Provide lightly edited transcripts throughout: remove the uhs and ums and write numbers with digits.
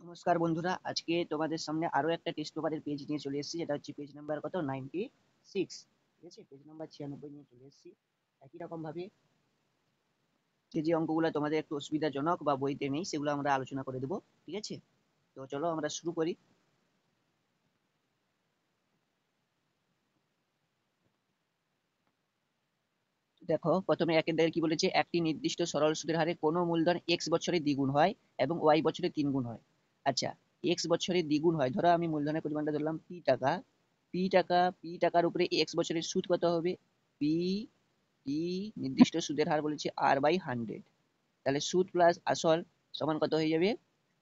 নমস্কার বন্ধুরা, আজকে তোমাদের সামনে আরো একটা টেস্ট পেপারের পেজ নিয়ে চলে এসেছি, যেটা হচ্ছে পেজ নাম্বার কত 96। ঠিক আছে, পেজ নাম্বার 96 নিয়ে চলে এসেছি। একই রকম ভাবে যে অঙ্কগুলো তোমাদের একটু অসুবিধাজনক বা বইতে নেই সেগুলো আমরা আলোচনা করে দেবো। ঠিক আছে, তো চলো আমরা শুরু করি। দেখো, প্রথমে একের দাগে কি বলেছে, একটি নির্দিষ্ট সরল সুদের হারে কোনো মূলধন এক্স বছরে দ্বিগুণ হয় এবং ওয়াই বছরে তিনগুণ হয়। আচ্ছা, এক্স বছরে দ্বিগুণ হয়, ধরো আমি মূলধনের পরিমাণটা ধরলাম পি টাকা। পি টাকার উপরে এক্স বছরের সুদ কত হবে? পি টি নির্দিষ্ট সুদের হার বলেছে R/100। তাহলে সুদ প্লাস আসল সমান কত হয়ে যাবে?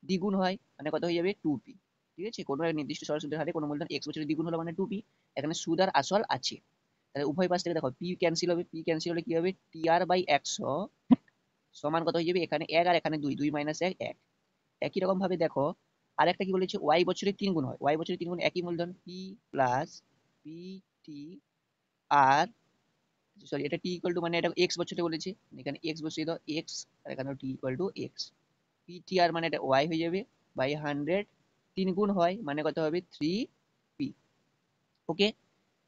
দ্বিগুণ হয় মানে কত হয়ে যাবে? 2p। ঠিক আছে, কোনো এক নির্দিষ্ট সরল সুদের হারে কোনো মূলধন এক্স বছরে দ্বিগুণ হলো মানে 2p। এখানে সুদ আর আসল আছে, তাহলে উভয় পাশ থেকে দেখো পি ক্যান্সেল হবে। পি ক্যান্সেল হলে কি হবে? TR/100 সমান কত হয়ে যাবে? এখানে 1 আর এখানে 2, 2 - 1 1। একই রকম ভাবে দেখো, আর একটা কি বলেছে, ওয়াই বছরে তিন গুণ হয়। ওয়াই বছরে তিন গুণ একই মূলধন পি প্লাস পি টি আর, সরি এটা টি ইকুয়াল টু মানে এটা এক্স বছরে বলেছে, এখানে এক্স বসিয়ে দাও এক্স, আর এখানে T equal to x. PTR মানে এটা ওয়াই হয়ে যাবে বাই 100, তিন গুণ হয় মানে কত হবে? 3p। ওকে,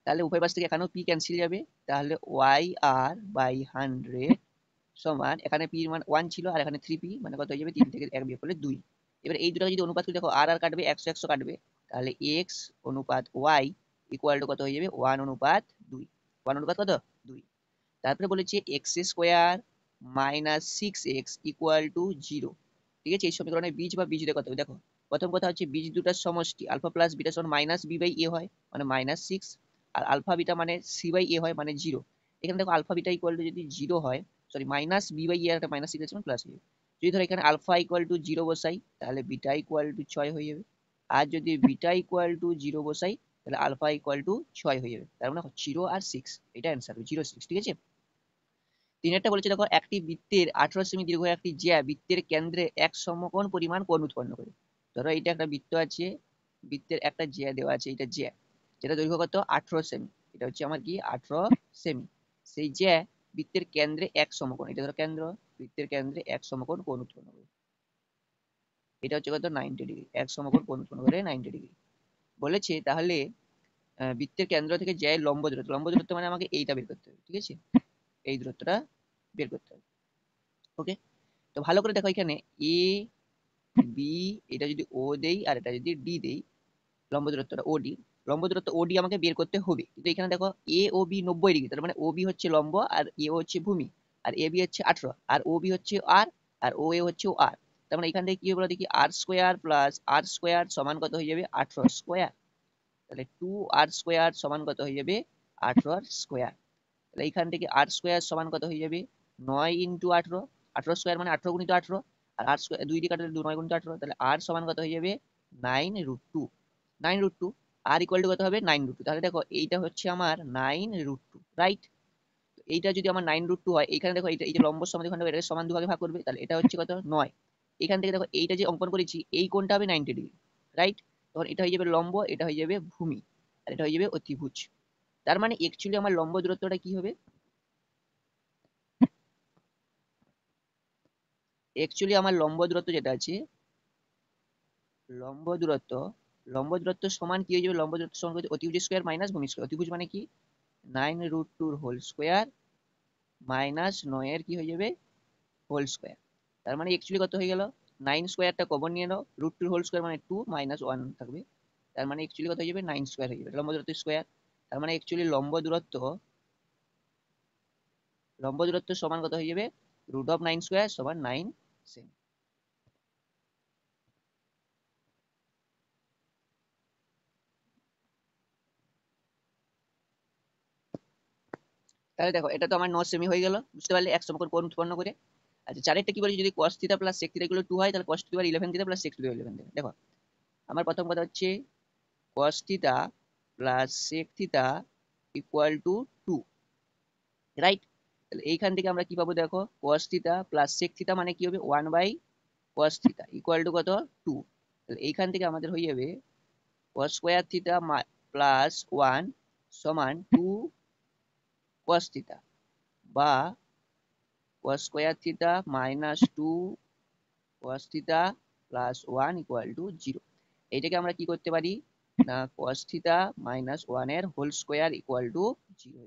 তাহলে উভয় পাশ থেকে এখানেও পি ক্যান্সেল যাবে, তাহলে ওয়াই আর বাই 100 সমান, এখানে পি মান 1 ছিল আর এখানে 3p মানে কত হয়ে যাবে? 3 থেকে 1 বিয়োগ করলে 2। এবার এই দুটো যদি অনুপাত করে দেখো, আর আর কাটবে, 100 100 কাটবে, তাহলে এক্স অনুপাত ওয়াই ইকুয়াল টু কত হয়ে যাবে? 1:2। 1 অনুপাত কত? 2। তারপরে বলেছে x square minus 6x equal to 0। ঠিক আছে, এই সমীকরণে বীজ বা বীজ কত হবে? দেখো, প্রথম কথা হচ্ছে বীজ দুটার সমষ্টি আলফা প্লাস বিটা সমান মাইনাস বি/এ হয় মানে -6, আর আলফা বিটা মানে সি/এ হয় মানে 0। এখানে দেখো আলফা বিটা ইকুয়াল টু যদি 0 হয়, সরি -b/এ একটা -6 আছে প্লাস হয়ে যাবে। যদি ধরো এখানে আলফা ইকুয়াল টু 0 বসাই, তাহলে বিটা ইকুয়াল টু 6 হয়ে যাবে। আর যদি বিটা ইকুয়াল টু 0 বসাই, তাহলে আলফা ইকুয়াল টু 6 হয়ে যাবে। তার মানে 0 আর 6, এটা অ্যান্সার হবে 0 6। ঠিক আছে, তিনেরটা বলেছে দেখো, একটি বৃত্তের 18 সেমি দীর্ঘ একটি জ্যা বৃত্তের কেন্দ্রে এক সমকোণ পরিমাণ কোণ উৎপন্ন করে। ধরো এটা একটা বৃত্ত আছে, বৃত্তের একটা জ্যা দেওয়া আছে, এটা জ্যা, যেটা দৈর্ঘ্য কত? 18 সেমি। এটা হচ্ছে আমার কি 18 সেমি। সেই জ্যা বৃত্তের কেন্দ্রে এক সমকোণ, এটা ধরো কেন্দ্র, বৃত্তের কেন্দ্রে এক সমকোণ কোণ উৎপন্ন করে। এটা হচ্ছে কত? 90 ডিগ্রি। এক সমকোণ কোণ উৎপন্ন করে 90 ডিগ্রি বলেছে। তাহলে বৃত্তের কেন্দ্র থেকে জ্যায়ের লম্ব দূরত্ব, লম্ব দূরত্ব মানে আমাকে এইটা বের করতে হবে। ঠিক আছে, এই দূরত্বটা বের করতে হবে। ওকে, তো ভালো করে দেখো, এখানে এ বি, এটা যদি ও দেই আর এটা যদি ডি দেই, লম্ব দূরত্বটা ওডি, লম্ব দূরত্ব ওডি আমাকে বের করতে হবে। কিন্তু এখানে দেখো এ ও বি 90 ডিগ্রি, তার মানে ও বি হচ্ছে লম্ব আর এ ও হচ্ছে ভূমি, আর এ বি হচ্ছে 18 আর ও বি হচ্ছে আর, আর ও এ হচ্ছে আর। তার মানে এখান থেকে কি হবে দেখি, আর স্কোয়ার প্লাস আর স্কোয়ার সমান কত হয়ে যাবে? 18 স্কোয়ার। তাহলে 2r² সমান কত হয়ে যাবে? 18 স্কোয়ার। তাহলে এইখান থেকে আর স্কোয়ার সমান কত হয়ে যাবে? 9 ইন্টু 18। 18 স্কোয়ার মানে 18 গুণিত 18, আর আর স্কোয়ার 2 দিয়ে কাটলে 9 গুণিত 18, তাহলে আর সমান কত হয়ে যাবে? 9√2। 9√2, আর ইকুয়াল টু কত হবে? 9√2। তাহলে দেখো এইটা হচ্ছে আমার 9√2, রাইট? এইটা যদি আমার 9√2 হয়, এখানে দেখো এইটা, এই যে লম্ব সমান এখানে এটা সমান 2 ভাগে ভাগ করবে, তাহলে এটা হচ্ছে কত? 9। এখান থেকে দেখো এইটা যে অঙ্কন করেছি, এই কোণটা হবে 90 ডিগ্রি, রাইট? তখন এটা হয়ে যাবে লম্ব, এটা হয়ে যাবে ভূমি, আর এটা হয়ে যাবে অতিভুজ। তার মানে অ্যাকচুয়ালি আমার লম্ব দূরত্বটা কি হবে? অ্যাকচুয়ালি আমার লম্ব দূরত্ব যেটা আছে, লম্ব দূরত্ব, লম্ব দূরত্ব সমান কি হয়ে যাবে? লম্ব দূরত্ব সমান হচ্ছে অতিভুজ স্কোয়ার মাইনাস ভূমি স্কোয়ার। অতিভুজ মানে কি? 9√2 হোল স্কোয়ার মাইনাস 9 এর কি হয়ে যাবে? Whole square. তার মানে অ্যাকচুয়ালি কত হয়ে গেল? 9 স্কোয়ারটা কমন নিয়ে নাও, √2 হোল স্কোয়ার মানে 2 মাইনাস 1 থাকবে। তার মানে অ্যাকচুয়ালি কত হয়ে যাবে? 9 স্কোয়ার হয়ে যাবে, লম্ব দূরত্ব স্কোয়ার। তার মানে অ্যাকচুয়ালি লম্ব দূরত্ব, লম্ব দূরত্ব সমান কত হয়ে যাবে? √9 স্কোয়ার সমান 9 সেমি। তাহলে দেখো এটা তো আমার 9 সেমি হয়ে গেল, বুঝতে পারলে? এক সমকোণ কোণ উৎপন্ন করে। আচ্ছা, চারেরটা কি বলেছে, যদি cos theta plus sec theta equal two 2 হয়, তাহলে cos to the power 11 theta plus sec to the power 11 theta. দেখো, আমার প্রথম কথা হচ্ছে cos theta plus sec theta equal two 2, right? তাহলে এইখান থেকে আমরা কি পাবো? দেখো, cos theta plus sec theta মানে কি হবে? 1/cos থিটা ইকুয়াল টু কত? 2। তাহলে এইখান থেকে আমাদের হয়ে যাবে cos স্কোয়ার থিটা প্লাস 1 সমান 2 cos থিটা, বা cos square theta minus 2 cos theta plus one equal to zero. এইটাকে আমরা কি করতে পারি না কস থিটা মাইনাস ওয়ান এর whole square equal to zero.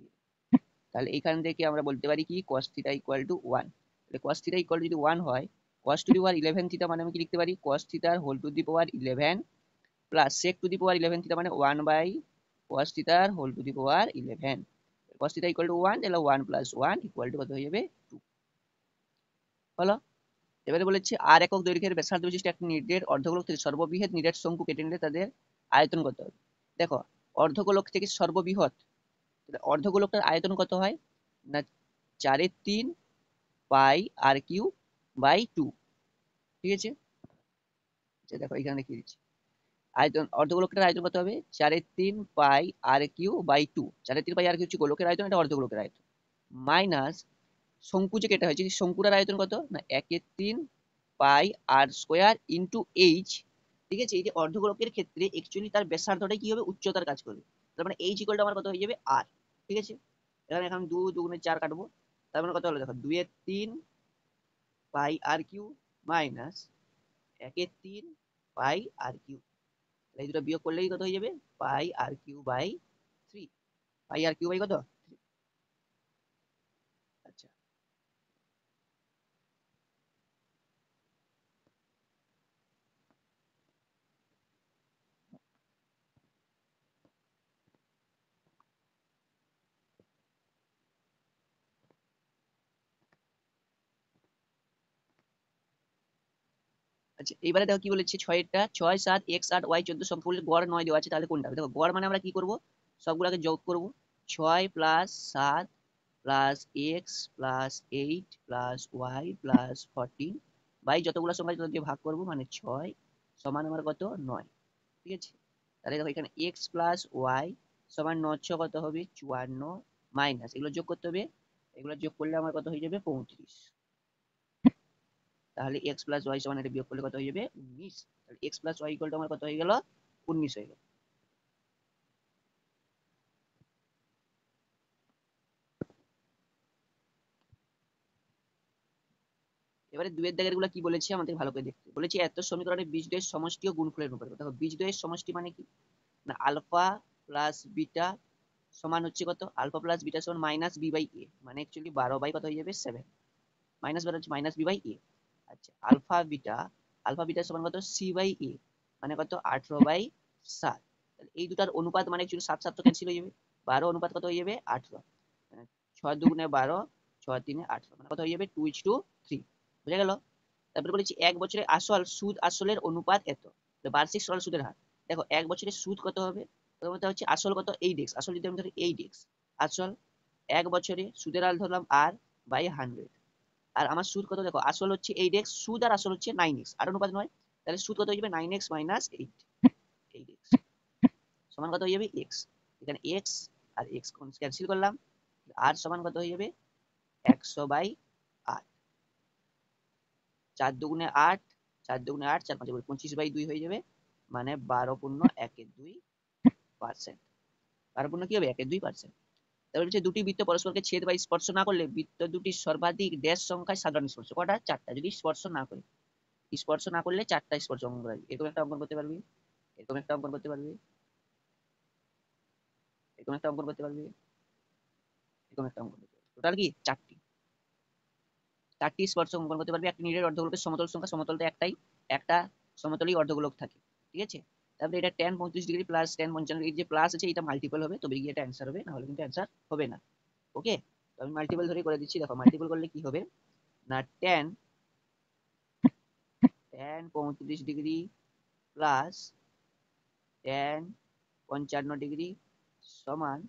তাহলে এইখান থেকে আমরা বলতে পারি কি cos থিটা ইকুয়াল টু 1। তাহলে cos থিটা ইকুয়াল টু যদি 1 হয়, cos to the power 11 theta মানে আমি কি লিখতে পারি cos থিটার whole to the power 11 plus sec to the power 11 theta মানে 1 বাই cos থিটার whole to the power 11। cos theta equal to 1, তাহলে 1 প্লাস 1 ইকুয়াল টু কত হয়ে যাবে 2। হলো। এবারে বলেছে আর একক দৈর্ঘ্যের ব্যাসার্ধ বিশিষ্ট একটি নিরেট অর্ধগোলক থেকে সর্ববৃহৎ নিরেট শঙ্কু কেটে নিলে তাদের আয়তন কত হবে। দেখো অর্ধগোলক থেকে সর্ববৃহৎ, অর্ধগোলকটার আয়তন কত হয় না 4/3 পাই আর কিউ বাই 2। ঠিক আছে, আচ্ছা দেখো এখানে লিখে দিচ্ছি আয়তন অর্ধগোলকের আয়তন কত হবে 4/3 pi r cube by 2। 4/3 pi r cube হচ্ছে গোলকের আয়তন, এটা অর্ধগোলকের আয়তন, মাইনাস শঙ্কু যে কেটে হয়েছে শঙ্কুটার আয়তন কত না 1/3 পাই আর স্কোয়ার ইন্টু এইচ। ঠিক আছে, এই যে অর্ধগোলকের ক্ষেত্রে অ্যাকচুয়ালি তার ব্যাসার্ধটাই কি হবে উচ্চতার কাজ করবে। তার মানে এইচ ইকুয়ালটা আমার কত হয়ে যাবে আর। ঠিক আছে, এখানে এখন 2 2 4 কাটবো, তার মানে কত হলো দেখো 2/3 pi r cube minus 1/3 pi r cube. এই দুটো বিয়োগ করলেই কত হয়ে যাবে pi r cube by 3। Pi r cube by কত 3। আচ্ছা আচ্ছা এইবারে দেখো কি বলেছে 6 6 7 x 8 y 14 সম্পূর্ণ গড় 9 দেওয়া আছে, তাহলে কোনটা হবে? দেখো গড় মানে আমরা কি করব সবগুলোকে যোগ করব। 6 plus 7 plus x plus 8 plus Y plus 14 by যতগুলো সংখ্যা যত দিয়ে ভাগ করব মানে 6 সমান আমার কত 9। ঠিক আছে, তাহলে দেখো এখানে এক্স প্লাস ওয়াই সমান 9 কত হবে 54 মাইনাস এগুলো যোগ করতে হবে, এগুলো যোগ করলে আমার কত হয়ে যাবে 35। তাহলে এক্স প্লাস ওয়াই সমান এটা বিয়োগ করলে কত হয়ে যাবে 19। তাহলে x plus y equal to আমার কত হয়ে গেল 19 হয়ে গেল। এবারে দুয়ের দাগের গুলো কি বলেছে আমাদের ভালো করে দেখতে বলেছে এত সমীকরণে বীজদ্বয়ের সমষ্টি ও গুণফলের অনুপাত। দেখো বীজদ্বয়ের সমষ্টি মানে কি না আলফা প্লাস বিটা সমান হচ্ছে কত আলফা প্লাস বিটা সমান মাইনাস বি বাই এ, মানে অ্যাকচুয়ালি 12 বাই কত হয়ে যাবে 7, মাইনাস 12 হচ্ছে মাইনাস বি বাই এ। আচ্ছা আলফা বিটা সমান কত সি বাই এ, মানে কত 18/7। এই দুটার অনুপাত মানে অ্যাকচুয়ালি 7 7 তো ক্যান্সেল হয়ে যাবে, 12 অনুপাত কত হয়ে যাবে 18, 6 2 12 6 3 18 মানে কত হয়ে যাবে 2:3। বুঝা গেল। তারপরে বলেছি এক বছরে আসল সুদ আসলের অনুপাত এত, বার্ষিক সরল সুদের হার। দেখো এক বছরের সুদ কত হবে প্রথমত হচ্ছে আসল কত 8x, আসল যদি আমি ধরি 8x আসল, এক বছরে সুদের হার ধরলাম আর বাই 100। আর আমার সুদ কত দেখো আসল হচ্ছে 8x, সুদ আর আসল হচ্ছে 9x, আর অনুপাত নয়, তাহলে সুদ কত হয়ে যাবে 9x মাইনাস 8, 8x সমান কত হয়ে যাবে x। এখানে x আর x ক্যান্সেল করলাম, আর সমান কত হয়ে যাবে 100/8। 4 দুগুণে 8, 4 দুগুণে 8, 4 5 25/2 হয়ে যাবে, মানে 12.12%। 12 কি হবে 1/2%। তারপর হচ্ছে দুটি বৃত্ত পরস্পরকে ছেদ বা স্পর্শ না করলে বৃত্ত দুটি সর্বাধিক ড্যাশ সংখ্যায় সাধারণ স্পর্শ কটা 4টা, যদি স্পর্শ না করে, স্পর্শ না করলে 4টা স্পর্শ অঙ্কন করা যাবে। এরকম একটা অঙ্কন করতে পারবি, এরকম একটা অঙ্কন করতে পারবি, এরকম একটা অঙ্কন করতে পারবি, এরকম একটা অঙ্কন করতে পারবি। টোটাল কি 4টি, 4টি স্পর্শ অঙ্কন করতে পারবি। একটা নিরেট অর্ধগোলকের সমতল সংখ্যা, সমতলটা একটাই, একটা সমতলই অর্ধগোলক থাকে। ঠিক আছে, তারপরে এটা tan 35 degree plus tan 55 degree, যে প্লাস আছে এটা মাল্টিপল হবে তবে গিয়ে এটা অ্যান্সার হবে, না হলে কিন্তু অ্যান্সার হবে না। ওকে, তো আমি মাল্টিপল ধরে করে দিচ্ছি। দেখো মাল্টিপল করলে কি হবে না tan tan 35 degree plus tan 55 degree সমান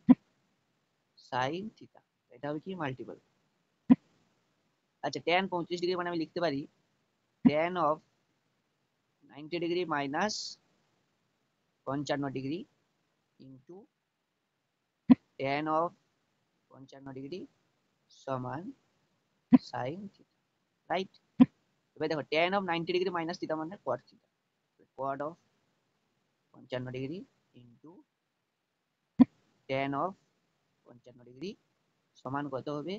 সাইন থিটা, এটা হবে কি মাল্টিপল। আচ্ছা tan 35 ডিগ্রি মানে আমি লিখতে পারি tan of 90 degree minus 55 degree into tan of 55 degree সমান সাইন থিটা, রাইট। এবার দেখো tan of 90 degree minus theta মানে cot theta, cot of 55 degree into tan of 55 degree সমান কত হবে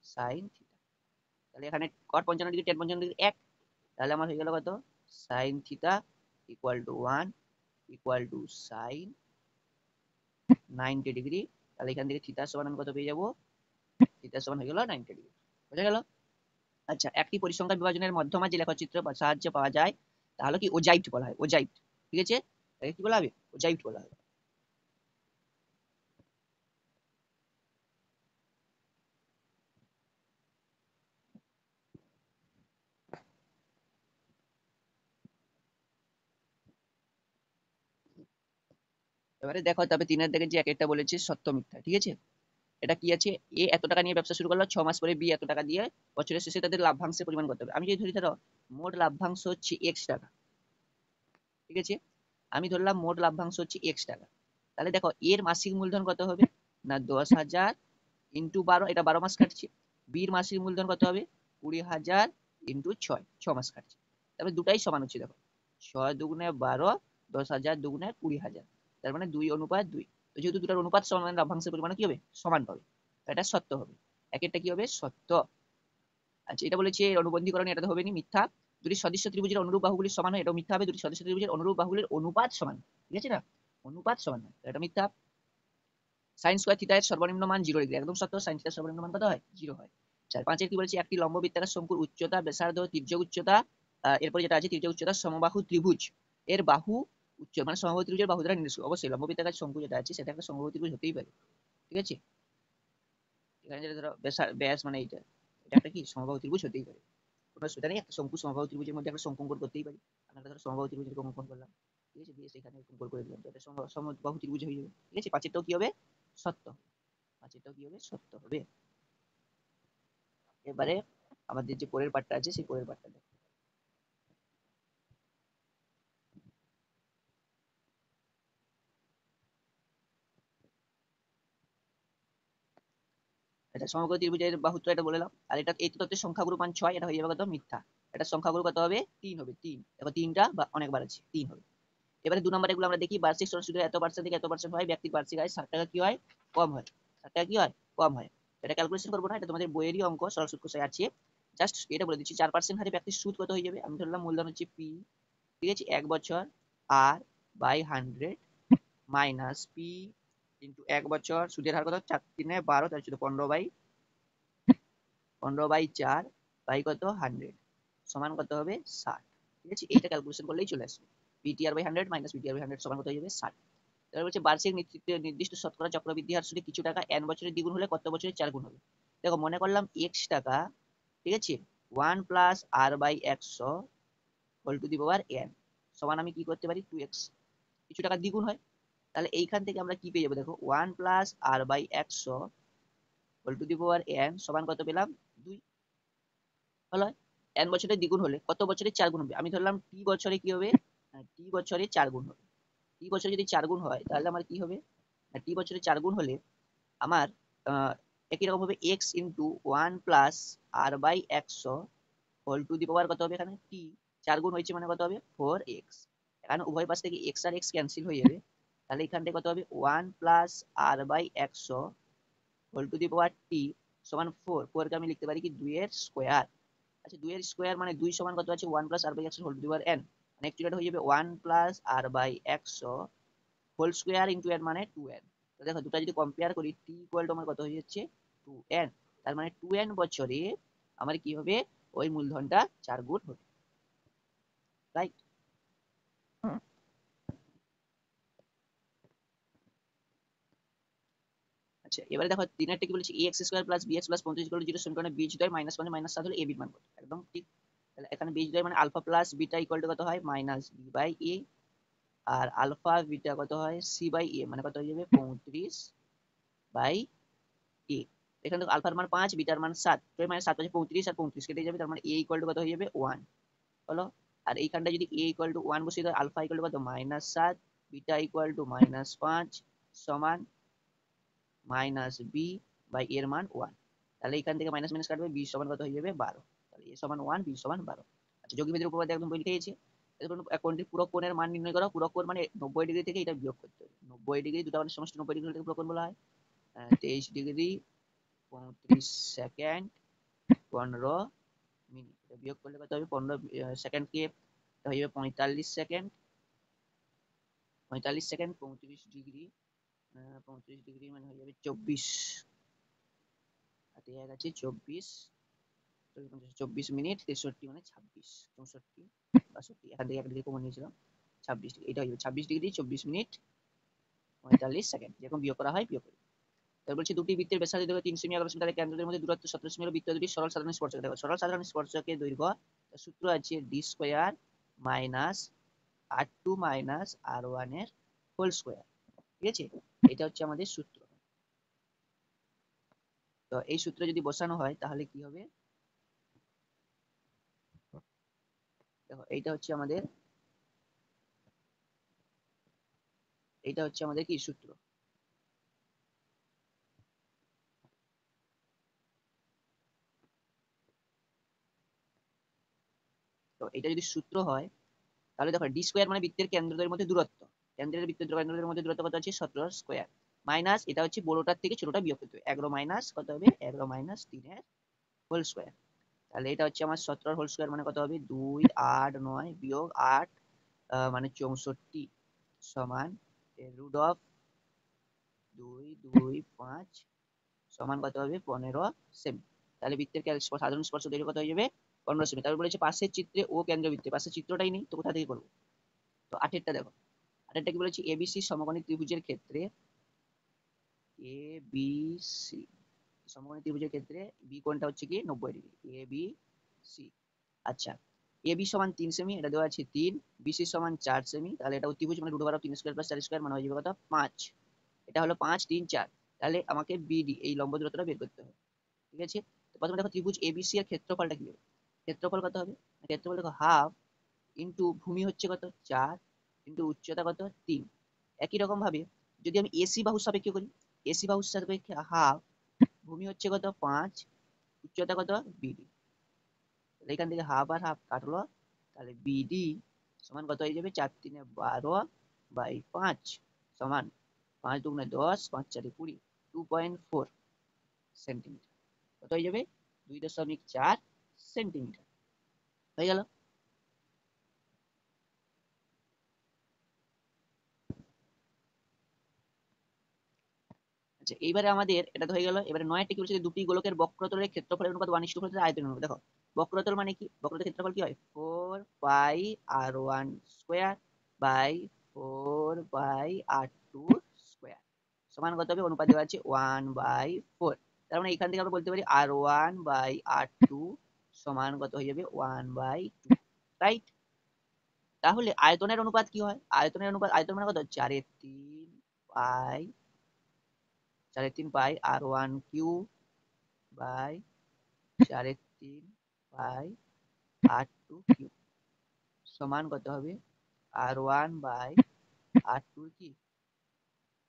সাইন থিটা। তাহলে এখানে cot 55 ডিগ্রি tan 55 ডিগ্রি এক, তাহলে আমার হয়ে গেল কত sine theta equal to 1 equal to sine 90 degree. তাহলে এখান থেকে থিটা সমান আমি কত পেয়ে যাবো? থিটা সমান হয়ে গেল 90 ডিগ্রি। বুঝা গেল? আচ্ছা, একটি পরিসংখ্যান বিভাজনের মধ্যমা যে লেখচিত্র বা সাহায্যে পাওয়া যায় তাহলে কি ওজাইট বলা হয়, ওজাইট। ঠিক আছে, এটাকে কি বলা হবে? ওজাইট বলা হয়। এবারে দেখো, তবে তিনের দিকে যে এক একটা বলেছে সত্য মিথ্যা। ঠিক আছে, এটা কি আছে? এ এত টাকা নিয়ে ব্যবসা শুরু করলো, 6 মাস পরে বি এত টাকা দিয়ে বছরের শেষে তাদের লাভ্যাংশের পরিমাণ করতে হবে। আমি যদি ধরি ধরো মোট লাভ্যাংশ হচ্ছে এক্স টাকা, ঠিক আছে, আমি ধরলাম মোট লাভ্যাংশ হচ্ছে এক্স টাকা। তাহলে দেখো এর মাসিক মূলধন কত হবে? না 10,000 ইন্টু 12, এটা 12 মাস কাটছে। বির মাসিক মূলধন কত হবে? 20,000 ইন্টু 6, 6 মাস কাটছে। তারপরে দুটাই সমান হচ্ছে, দেখো 6 দুগুণে 12, 10,000 দুগুণে 20,000, তার মানে 2:2। তো যেহেতু দুটার অনুপাত সমান, মানে লাভ্যাংশের পরিমাণ কি হবে? সমান পাবে। এটা সত্য হবে। একটা কি হবে? সত্য। আচ্ছা, এটা বলেছে অনুবন্ধীকরণ, এটা তো হবে না, মিথ্যা। দুটি সদৃশ্য ত্রিভুজের অনুরূপ বাহুগুলি সমান হয়, এটা মিথ্যা হবে। দুটি সদৃশ্য ত্রিভুজের অনুরূপ বাহুগুলির অনুপাত সমান, ঠিক আছে না, অনুপাত সমান হয়, এটা মিথ্যা। সাইন স্কয়ার থিটা এর সর্বনিম্ন মান 0 ডিগ্রি, একদম সত্য। সাইন থিটার সর্বনিম্ন মান কত হয়? 0 হয়। 4, 5 কি বলেছে? একটি লম্ব বৃত্তাকার শঙ্কুর উচ্চতা, ব্যাসার্ধ, তির্যক উচ্চতা, এরপর যেটা আছে তির্যক উচ্চতা সমবাহু ত্রিভুজ এর বাহু উচ্চ, মানে সমবাহু ত্রিভুজের বাহু দ্বারা নির্দেশ। অবশ্যই লম্ব বৃত্তাকার শঙ্কু যেটা আছে সেটা একটা সমবাহু ত্রিভুজ হতেই পারে। ঠিক আছে, এখানে যেটা ধরো ব্যাস মানে এটা, এটা একটা কি সমবাহু ত্রিভুজ হতেই পারে, কোনো অসুবিধা নেই। একটা শঙ্কু সমবাহু ত্রিভুজের মধ্যে একটা শঙ্কু অঙ্কন করতেই পারি। আমরা ধরো সমবাহু ত্রিভুজ এরকম অঙ্কন করলাম, ঠিক আছে, দিয়ে সেখানে অঙ্কন করে দিলাম, তো এটা সমবাহু ত্রিভুজ হয়ে যাবে। ঠিক আছে, পাঁচেরটাও কি হবে? সত্য। পাঁচেরটাও কি হবে? সত্য হবে। এবারে আমাদের যে পরের পার্টটা আছে সেই পরের পার্টটা দেখো। এটা সমগ্র ত্রিভুজের বাহুত্ব এটা বললাম। আর এটা এই তত্ত্বের সংখ্যাগুরু মান 6, এটা হয়ে যাবে কত? মিথ্যা। এটা সংখ্যাগুরু কত হবে? 3 হবে, 3। দেখো তিনটা বা অনেকবার আছে, 3 হবে। এবারে 2 নম্বর এগুলো আমরা দেখি। বার্ষিক শ্রম সুদের এত পার্সেন্ট থেকে এত পার্সেন্ট হয়, ব্যক্তির বার্ষিক আয় 60 টাকা কি হয়? কম হয়। 60 টাকা কি হয়? কম হয়। এটা ক্যালকুলেশন করবো না, এটা তোমাদের বইয়েরই অঙ্ক, সরল সুদ কষায় আছে। জাস্ট এটা বলে দিচ্ছি, 4% হারে ব্যক্তির সুদ কত হয়ে যাবে? আমি ধরলাম মূলধন হচ্ছে পি, ঠিক আছে, 1 বছর আর বাই 100 মাইনাস পি ইন্টু 1 বছর, সুদের হার কত? 4×3=12, তার হচ্ছে 15/4 বাই কত? 100 সমান কত হবে? 60। ঠিক আছে, এইটা ক্যালকুলেশন করলেই চলে আসবে। PTR/100 মাইনাস PTR/100 সমান কত হয়ে যাবে? 60। এবার বলছে বার্ষিক নির্দিষ্ট শতকরা চক্রবৃদ্ধি হার সুদে কিছু টাকা n বছরে দ্বিগুণ হলে কত বছরে 4 গুণ হবে? দেখো মনে করলাম x টাকা, ঠিক আছে, 1 plus r/100 whole to the power n সমান আমি কি করতে পারি? 2x। কিছু টাকা দ্বিগুণ হয়, তাহলে এইখান থেকে আমরা কি পেয়ে যাবো? দেখো 1 plus r/100 whole to the power n সমান কত পেলাম? 2। হলো, n বছরে দ্বিগুণ হলে কত বছরে 4 গুণ হবে? আমি ধরলাম টি বছরে কি হবে? টি বছরে 4 গুণ হবে। টি বছরে যদি 4 গুণ হয় তাহলে আমার কি হবে? টি বছরে 4 গুণ হলে আমার একই রকম ভাবে x into 1 plus r/100 whole to the power কত হবে? এখানে টি 4 গুণ হয়েছে মানে কত হবে? 4x। এখানে উভয় পাশ থেকে x আর x ক্যান্সেল হয়ে যাবে, তাহলে এখান থেকে কত হবে? 1 plus r/100 whole to the power t সমান 4। 4 কে আমি লিখতে পারি কি 2 এর স্কোয়ার। আচ্ছা, 2 এর স্কোয়ার মানে 2 সমান কত আছে? 1 plus r/100 whole to the power n, মানে অ্যাকচুয়ালি এটা হয়ে যাবে 1 plus r/100 whole square into n মানে 2n। তো দেখো দুটো যদি কম্পেয়ার করি, টি ইকুয়াল টু আমার কত হয়ে যাচ্ছে? 2n। তার মানে 2n বছরে আমার কি হবে? ওই মূলধনটা 4 গুণ হবে, রাইট? আচ্ছা, এবারে দেখো তিনেরটা কি বলেছে? ax² প্লাস bx প্লাস 35 সমীকরণে বীজদ্বয় মাইনাস মানে মাইনাস 7 হলে a b মান কত? একদম ঠিক। তাহলে এখানে বীজদ্বয় মানে alpha plus beta equal to কত হয়? মাইনাস বি বাই এ। আর আলফা বিটা কত হয়? সি বাই এ, মানে কত হয়ে যাবে? 35/a। এখানে দেখো আলফার মান 5, বিটার মান 7, তো মানে 7 5 35 আর 35 কেটে যাবে, তার মানে a ইকুয়াল টু কত হয়ে যাবে? 1। হলো, আর এইখানটা যদি a ইকুয়াল টু 1 বসিয়ে দাও, আলফা ইকুয়াল টু কত? -7, বিটা ইকুয়াল টু -5 সমান মাইনাস বি বাই এর মান 1। তাহলে এখান থেকে মাইনাস মাইনাস কাটবে, বি সমান কত হয়ে যাবে? 12। তাহলে এ সমান 1, বি সমান 12। আচ্ছা, যোগীভেদের উপপাদ্য একদম বই লিখেছি। এরপর কোণটির পুরো কোণের মান নির্ণয় করো। পুরো কোণ মানে 90 ডিগ্রি থেকে এটা বিয়োগ করতে হবে। 90 ডিগ্রি, দুটো মানে সমষ্টি 90 ডিগ্রি থেকে পুরো কোণ বলা হয়। 23 ডিগ্রি 35 সেকেন্ড 15 মিনিট, এটা বিয়োগ করলে কত হবে? 15 সেকেন্ড কে হয়ে যাবে 45 সেকেন্ড, 45 সেকেন্ড 35 ডিগ্রি, 35 ডিগ্রি মানে হয়ে যাবে 24, হাতে এক আছে 24, 24 মিনিট 63 মানে 26, 64, 62, এখান থেকে 1 ডিগ্রি কমন নিয়েছিলাম, 26 ডিগ্রি, এটা হয়ে যাবে 26 ডিগ্রি 24 মিনিট 45 সেকেন্ড, যেরকম বিয়োগ করা হয় বিয়োগ করি। তারপর বলছে দুটি বৃত্তের ব্যাসার্ধ দেখো 3 সেমি, 11 সেমি, তাদের কেন্দ্রদের মধ্যে দূরত্ব 17 সেমি, বৃত্ত দুটি সরল সাধারণ স্পর্শক দেখো, সরল সাধারণ স্পর্শকের দৈর্ঘ্য সূত্র আছে D square minus R2 minus R1 এর হোল স্কোয়ার, ঠিক আছে, এটা হচ্ছে আমাদের সূত্র। তো এই সূত্র যদি বসানো হয় তাহলে কি হবে, দেখো এইটা হচ্ছে আমাদের কি সূত্র। তো এটা যদি সূত্র হয় তাহলে দেখো ডি স্কোয়ার মানে বৃত্তের কেন্দ্রদের মধ্যে দূরত্ব, কেন্দ্রের মধ্যে দূরত্ব কত আছে 17 স্কোয়ার, মাইনাস এটা হচ্ছে বড়টার থেকে ছোটটা বিয়োগ করতে হবে, 11 মাইনাস কত হবে 11 মাইনাস 3 এর হোল স্কোয়ার, তাহলে এটা হচ্ছে আমার 17 হোল স্কোয়ার মানে কত হবে 2 8 9 বিয়োগ 8 মানে 64 সমান রুট অফ 2 2 5 সমান কত হবে 15 সেমি। তাহলে বৃত্তের সাধারণ স্পর্শ দৈর্ঘ্য কত হয়ে যাবে 15 সেমি। তারপর বলেছে পাশের চিত্রে ও কেন্দ্রবৃত্তে, পাশের চিত্রটাই নেই তো কোথা থেকে করবো, তো আটেরটা দেখো, আটেরটা কি বলেছে এবিসি সমকোণী ত্রিভুজের ক্ষেত্রে, এবিসি সমকোণী ত্রিভুজের ক্ষেত্রে বি কোণটা হচ্ছে কি 90 ডিগ্রি, এবিসি। আচ্ছা, এবি সমান 3 সেমি, এটা দেওয়া আছে 3, বিসি সমান 4 সেমি, তাহলে এটা ত্রিভুজ মানে root over of 3 square plus 4 square মানে হয়ে যাবে কত 5, এটা হলো 5 3 4, তাহলে আমাকে বিডি এই লম্ব দূরত্বটা বের করতে হবে, ঠিক আছে। তো প্রথমে দেখো ত্রিভুজ এবিসি এর ক্ষেত্রফলটা কি হবে, ক্ষেত্রফল কত হবে, ক্ষেত্রফল দেখো হাফ ইন্টু ভূমি হচ্ছে কত 4 ইন্টু উচ্চতা কত 3, একই রকম ভাবে যদি আমি এসি বাহুর সাপেক্ষে করি, এসি বাহুর সাপেক্ষে হাফ, ভূমি হচ্ছে কত 5, উচ্চতা কত বিডি, এখান থেকে হাফ আর হাফ কাটলো, তাহলে বিডি সমান কত হয়ে যাবে 4 3 12 বাই 5 সমান 5 2 10 5 4 20, 2.4 সেন্টিমিটার, কত হয়ে যাবে 2.4 সেন্টিমিটার, হয়ে গেল। আচ্ছা এইবারে আমাদের এটা তো হয়ে গেল, এবারে 9টা কি বলছে দুটি গোলকের বক্রতলের ক্ষেত্রফলের অনুপাত 1:4 আয়তনের অনুপাত, দেখো বক্রতল মানে কি, বক্রতলের ক্ষেত্রফল কি হয় 4 pi r1 square by 4 by r2 square সমান কত হবে, অনুপাত দেওয়া আছে 1/4, তার মানে এখান থেকে আমরা বলতে পারি r1 বাই r2 সমান কত হয়ে যাবে 1/2, রাইট। তাহলে আয়তনের অনুপাত কি হয়, আয়তনের অনুপাত, আয়তন মানে কত 4/3 pi, 4/3 pi r1 cube by 4/3 pi r2 cube সমান কত হবে r1/r2 কি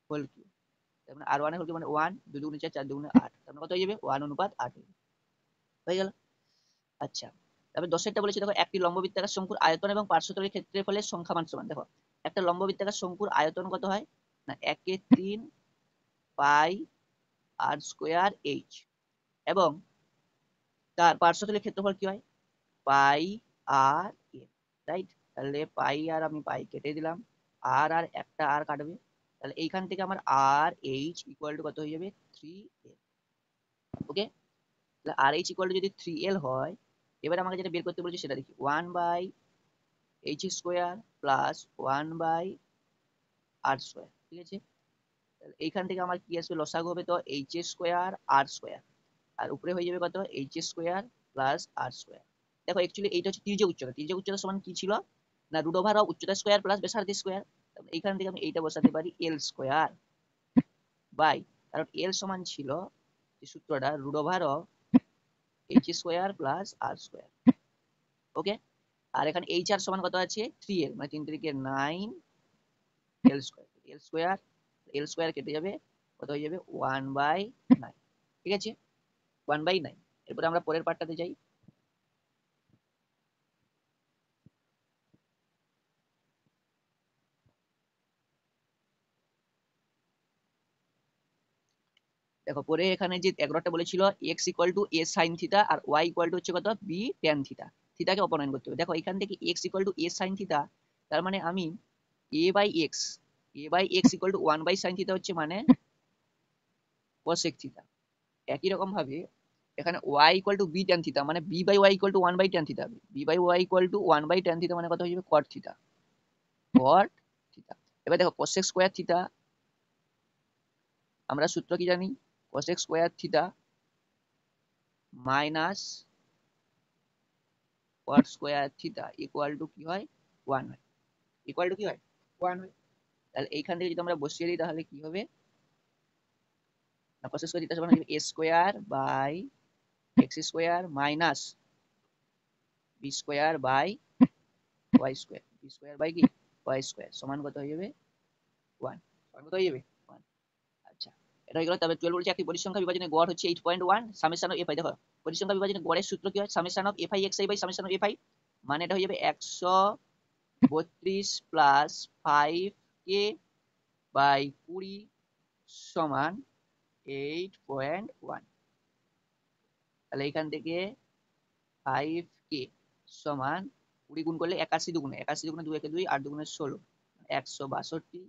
হোল কিউ, তার মানে r1 এর হোল কিউ মানে 1, 2 দুগুণে 4 4 দুগুণে 8, তার মানে কত হয়ে যাবে 1:8 হয়ে গেল। আচ্ছা, তারপরে 10এরটা বলেছে দেখো একটি লম্ববৃত্তাকার শঙ্কুর আয়তন এবং পার্শ্বতলের ক্ষেত্রফলের সংখ্যামান সমান, দেখো একটা লম্ববৃত্তাকার শঙ্কুর আয়তন কত হয় না 1/3 পাই আর স্কোয়ার এইচ, এবং তার পার্শ্বতলের ক্ষেত্রফল কি হয় পাই আর এ, রাইট। তাহলে পাই আর আমি পাই কেটে দিলাম, আর আর একটা আর কাটবে, তাহলে এইখান থেকে আমার আর এইচ ইকুয়াল টু কত হয়ে যাবে 3l, ওকে। তাহলে আর এইচ ইকুয়াল টু যদি 3l হয়, এবার আমাকে যেটা বের করতে বলছি সেটা দেখি 1/h² প্লাস 1/r², ঠিক আছে। এইখান থেকে আমার কি আসবে লসাগু হবে, তো h² r², আর উপরে হয়ে যাবে কত h² প্লাস r²। দেখো অ্যাকচুয়ালি এইটা হচ্ছে তির্যক উচ্চতা, তির্যক উচ্চতা সমান কি ছিল না রুট ওভার অফ উচ্চতা স্কয়ার প্লাস ব্যাসার্ধ স্কয়ার, এইখান থেকে আমি এইটা বসাতে পারি l² বাই, কারণ l সমান ছিল যে সূত্রটা root over of h² plus r², okay. আর এখানে hr সমান কত আছে 3l, মানে 3 3 9, l² কেটে যাবে, কত হয়ে যাবে 1/9, ঠিক আছে 1/9। এরপরে আমরা পরের পার্টটাতে যাই। দেখো পরে এখানে যে 11টা বলেছিল x equal to a sine theta আর y ইকুয়াল টু হচ্ছে কত b ট্যান থিটা, থিতাকে অপনয়ন করতে হবে। দেখো এখান থেকে x equal to a sin theta, তার মানে আমি a by X equal to 1 by sin theta হচ্ছে মানে cosec থিতা। একই রকম ভাবে এখানে y equal to b tan theta মানে b by y equal to 1 by tan theta হবে। b by y equal to 1 by tan theta মানে কত হয়ে যাবে cot থিতা, cot থিতা। এবার দেখো cosec স্কয়ার থিতা, আমরা সূত্র কি জানি, cosec square theta minus cot square theta equal to কি হয় 1 হয়, ইকুয়াল টু কি হয় 1 হয়। তাহলে এইখান থেকে যদি আমরা বসিয়ে দিই তাহলে কি হবে, না cosec স্কয়ার থিতা সমান হবে a square by x square minus b square by y square, b square by কি y স্কয়ার সমান কত হয়ে যাবে 1, সমান কত হয়ে যাবে 1। আচ্ছা, এটা হয়ে গেল। তবে 12 বলছে একটি পরিসংখ্যা বিভাজনে গড় হচ্ছে 8.1 সামেশন অফ fi। দেখো পরিসংখ্যা বিভাজনে গড়ের সূত্র কি হয়, summation of fi xi by summation of fi, মানে এটা হয়ে যাবে 132 প্লাস 5k বাই 20 সমান 8.1। তাহলে এখান থেকে 5k সমান 20 গুণ করলে 81 দুগুণে 2 একে 2 8 দুগুণে 16, 162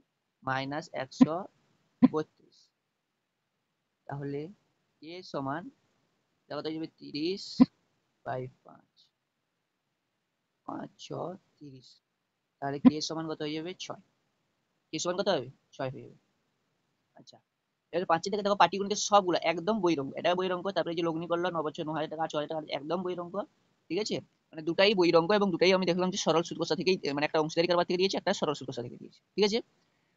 মাইনাস 132। তাহলে কে সমান দেখো তো যাবে 30 বাই 5, 5 6 30। তাহলে কে সমান কত হয়ে যাবে 6, কে সমান কত হবে 6 হয়ে যাবে। আচ্ছা, এবার 5 থেকে দেখো পাটিগণিতের সবগুলো একদম বৈরঙ্ক, এটা বৈরঙ্ক, তারপরে যে লগ্নি করলো 9 বছর 9,000 টাকা 6,000 টাকা একদম বৈরঙ্ক, ঠিক আছে। মানে দুটাই বৈরঙ্ক এবং দুটাই আমি দেখলাম যে সরল সূত্রকষা থেকেই, মানে একটা অংশীদারি কারবার থেকে দিয়েছে, একটা সরল সূত্রকষা থেকে দিয়েছে, ঠিক আছে।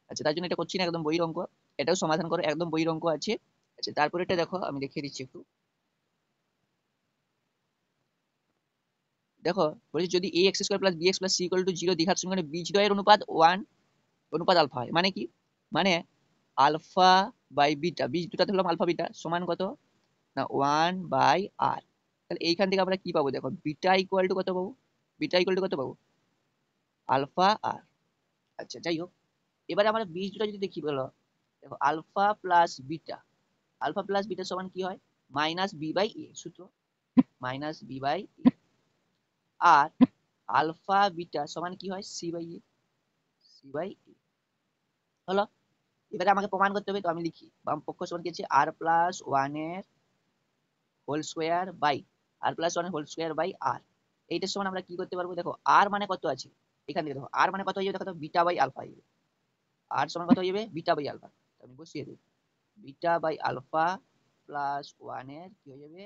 আচ্ছা, তার জন্য এটা করছি না, একদম বৈরঙ্ক, এটাও সমাধান করো, একদম বৈরঙ্ক আছে। আচ্ছা, তারপরে এটা দেখো আমি দেখিয়ে দিচ্ছি একটু। দেখো বলছি যদি a x square plus bx plus c equal to 0 দ্বিঘাত সমীকরণে বীজদ্বয়ের অনুপাত 1 অনুপাত আলফা হয়, মানে কি, মানে আলফা বাই বিটা, বীজ দুটা ধরলাম আলফা বিটা সমান কত না 1 বাই আর। তাহলে এইখান থেকে আমরা কি পাবো, দেখো বিটা ইকুয়াল টু কত পাবো, বিটা ইকুয়াল টু কত পাবো আলফা আর। আচ্ছা যাই হোক, এবারে আমরা বীজ দুটা যদি দেখি বলো, দেখো alpha plus beta, alpha plus beta সমান কি হয় মাইনাস বি বাই এ, সূত্র মাইনাস বি বাই এ। আর আলফা বিটা সমান কি হয় c by a, c by a হলো। এবারে আমাকে প্রমাণ করতে হবে, তো আমি লিখি বাম পক্ষ সমান কি আছে আর প্লাস ওয়ান এর whole square by R plus one এর হোল স্কোয়ার বাই আর। এইটার সমান আমরা কি করতে পারবো, দেখো আর মানে কত আছে এখান থেকে, দেখো আর মানে কত হয়ে যাবে, দেখো বিটা বাই আলফা হয়ে যাবে, আর সমান কত হয়ে যাবে বিটা বাই আলফা। আমি বসিয়ে দিই beta by alpha plus one এর কি হয়ে যাবে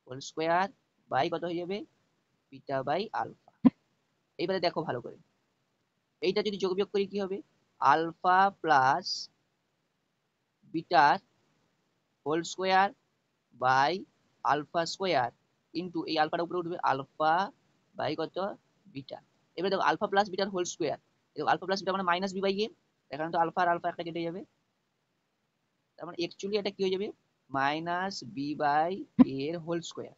হোল স্কোয়ার বাই কত হয়ে যাবে বিটা বাই আলফা। এইবারে দেখো ভালো করে, এইটা যদি যোগ বিয়োগ করি কি হবে আলফা প্লাস বিটার whole square by alpha square into এই আলফাটা উপরে উঠবে আলফা বাই কত বিটা। এবার দেখো আলফা প্লাস বিটার হোল স্কোয়ার, দেখো আলফা প্লাস বিটা মানে মাইনাস বি বাই এ, এখানে তো আলফা আর আলফা একটা কেটে যাবে, তার মানে অ্যাকচুয়ালি এটা কি হয়ে যাবে মাইনাস বি বাই এর হোল স্কোয়ার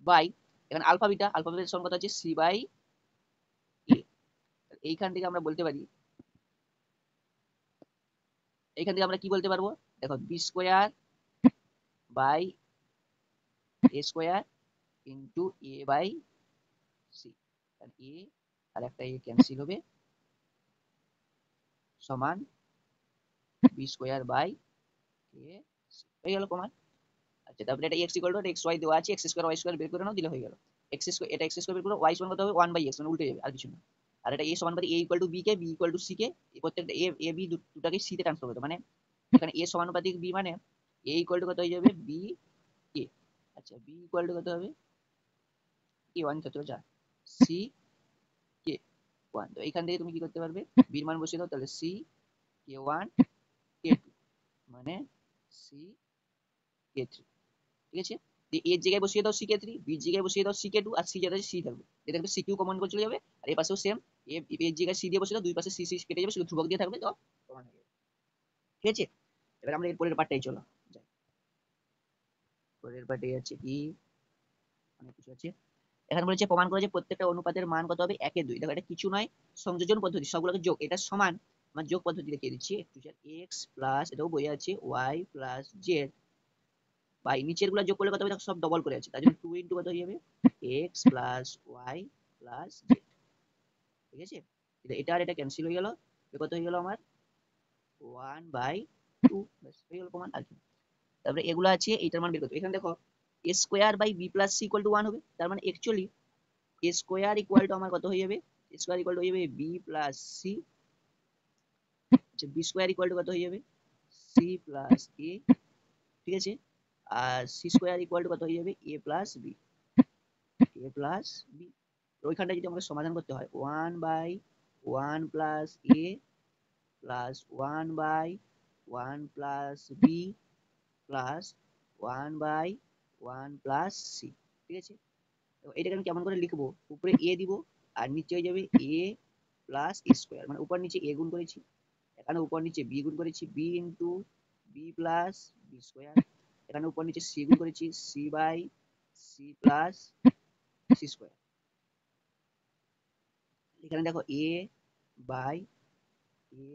বাই এখানে আলফা বিটা, আলফা বিটার সমান কত আছে সি বাই এ। এইখান থেকে আমরা বলতে পারি, এইখান থেকে আমরা কি বলতে পারবো, দেখো b square by a square into a by c, a আর একটা এ ক্যান্সেল হবে সমান বি স্কোয়ার বাই এ হয়ে গেল প্রমাণ। আচ্ছা, তারপরে এটা X equal to X Y দেওয়া আছে, এক্স স্কোয়ার ওয়াই স্কোয়ার বের করে নাও, দিলে হয়ে গেল। এক্স স্কোয়ার, এটা এক্স স্কোয়ার বের করো, ওয়াই সমান কত হবে 1 বাই এক্স, মানে উল্টে যাবে আর কিছু না। আর এটা এ সমান পারি এ ইকুয়াল টু বি কে, বি ইকুয়াল টু সি কে, প্রত্যেকটা এ এ বি দুটাকে সি তে ট্রান্সফার করতে, মানে এখানে এ সমানুপাতিক বি মানে এ ইকুয়াল টু কত হয়ে যাবে বি কে। আচ্ছা, বি ইকুয়াল টু কত হবে কে 1 কত যা সি কে 1। তো এখান থেকে তুমি কি করতে পারবে বির মান বসিয়ে দাও, তাহলে সি কে 1 কে 2 মানে সি কে 3, ঠিক আছে। এর জায়গায় বসিয়ে দাও সিকে 3, বির জায়গায় বসিয়ে দাও সিকে 2, আর সি জায়গায় সি থাকবে, এটা থাকবে সিকিউ কমন করে চলে যাবে। আর এই পাশেও সেম, এর জায়গায় সি দিয়ে বসিয়ে দাও, দুই পাশে সি সি কেটে যাবে, শুধু ধ্রুবক দিয়ে থাকবে, তো প্রমাণ হয়ে যাবে, ঠিক আছে। এবার আমরা এর পরের পার্টটাই চলো যাই, পরের পার্টে আছে কি অনেক কিছু আছে। এখানে বলেছে প্রমাণ করে যে প্রত্যেকটা অনুপাতের মান কত হবে 1 এর 2। দেখো এটা কিছু নয়, সংযোজন পদ্ধতি, সবগুলোকে যোগ, এটা সমান আমার যোগ পদ্ধতি দেখিয়ে দিচ্ছি একটু, এক্স প্লাস এটাও বই আছে ওয়াই প্লাস জেড বাই নিচের গুলো যোগ করলে কত হবে দেখো সব ডবল করে আছে, তার জন্য 2 ইনটু কত হয়ে যাবে X plus Y plus Z. ঠিক আছে, এটা আর এটা ক্যান্সেল হয়ে গেল, কত হয়ে গেল আমার 1/2, ব্যাস হয়ে গেল প্রমাণ আর কি। তারপরে এগুলো আছে এইটার মান বের করতে, এখানে দেখো a square by B plus C equal to 1 হবে, তার মানে actually a square equal to আমার কত হয়ে যাবে, a স্কোয়ার ইকুয়াল টু হয়ে যাবে বি প্লাস সি, আচ্ছা বি স্কোয়ার ইকুয়াল টু কত হয়ে যাবে সি প্লাস এ, ঠিক আছে, আর সি স্কোয়ার ইকুয়াল টু কত হয়ে যাবে a plus b, a plus b. ওইখানটা যদি আমাকে সমাধান করতে হয় 1/1 plus a plus 1/1 plus b plus 1/1 plus c, ঠিক আছে। এটাকে আমি কেমন করে লিখবো, উপরে এ দিব আর নিচে হয়ে যাবে এ প্লাস এ স্কোয়ার, মানে উপর নিচে এ গুণ করেছি, এখানে উপর নিচে বি গুণ করেছি b into b plus b square, এখানে উপর নিচে সি গুণ করেছি c by c plus c square, এখানে দেখো a by a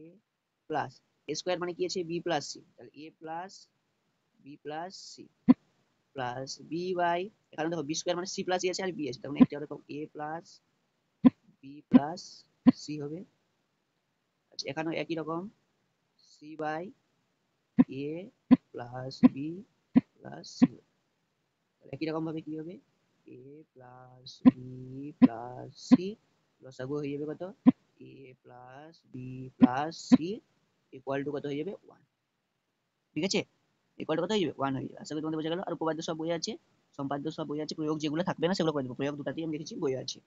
plus a square মানে কি আছে বি প্লাস সি, তাহলে a plus b plus c plus b by, এখানে দেখো বি স্কোয়ার মানে সি প্লাস এ আছে আর বি আছে, তখন একটা দেখো a plus b plus c হবে, আচ্ছা এখানেও একই রকম C by a plus b plus c, একই রকম ভাবে কি হবে a plus b plus c, লসাগু হয়ে যাবে কত a plus b plus C equal to কত হয়ে যাবে 1, ঠিক আছে, ইকুয়াল টু কত হয়ে যাবে 1 হয়ে যাবে। আশা করি তোমাদের বোঝা গেল। আর উপপাদ্য সব বই আছে, সম্পাদ্য সব বই আছে, প্রয়োগ যেগুলো থাকবে না সেগুলো করে দেবো, প্রয়োগ দুটাতেই আমি দেখেছি বই আছে,